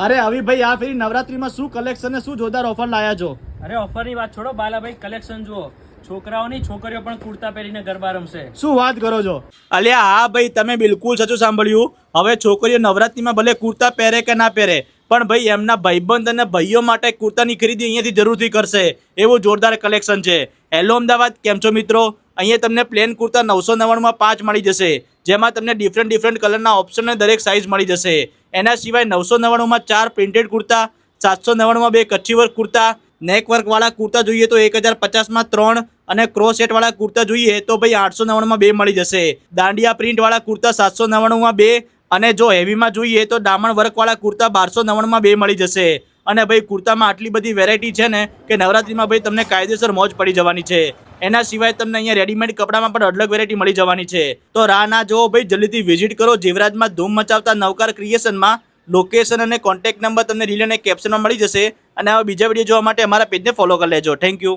અરે અવિભાઈ આ ફેરી નવરાત્રીમાં શું કલેક્શન ને શું જોરદાર ઓફર લાયા છો? અરે ઓફરની વાત છોડો બાલાભાઈ, કલેક્શન જુઓ. છોકરાઓની છોકરીઓ પણ કુર્તા પહેરીને ગરબા રમશે. શું વાત કરો છો? અલ્યા હા ભાઈ, તમે બિલકુલ સાચું સાંભળ્યું. હવે છોકરીઓ નવરાત્રીમાં ભલે કુર્તા પહેરે કે ના પહેરે, પણ ભાઈ એમના ભાઈબંધ અને ભાઈઓ માટે કુર્તાની ખરીદી અહીંયાથી જરૂરથી કરશે. એવું જોરદાર કલેક્શન છે. હેલો અમદાવાદ, કેમ છો મિત્રો? અહીંયા તમને પ્લેન કુર્તા 999માં 5 મળી જશે, જેમાં તમને ડિફરન્ટ કલરના ઓપ્શન અને દરેક સાઇઝ મળી જશે. એના સિવાય 999માં 4 પ્રિન્ટેડ કુર્તા, 799માં 2 કચ્છી વર્ક કુર્તા, નેક વર્કવાળા કુર્તા જોઈએ તો 1050માં 3 અને ક્રોસ સેટવાળા કુર્તા જોઈએ તો ભાઈ 899માં 2 મળી જશે. દાંડિયા પ્રિન્ટવાળા કુર્તા 799માં 2 અને જો હેવીમાં જોઈએ તો ડામણ વર્કવાળા કુર્તા 1299માં 2 મળી જશે. અને ભાઈ કુર્તામાં આટલી બધી વેરાયટી છે ને કે નવરાત્રીમાં ભાઈ તમને કાયદેસર મોજ પડી જવાની છે. એના સિવાય તમને અહીંયા રેડીમેડ કપડામાં પણ અલગ વેરાયટી મળી જવાની છે. તો રાહ ના જોવો ભાઈ, જલ્દીથી વિઝિટ કરો જીવરાજમાં ધૂમ મચાવતા નવકાર ક્રિએશનમાં. લોકેશન અને કોન્ટેક્ટ નંબર તમને રીલ અને કેપ્શનમાં મળી જશે. અને આવા બીજા વિડીયો જોવા માટે અમારા પેજને ફોલો કરી લેજો. Thank you.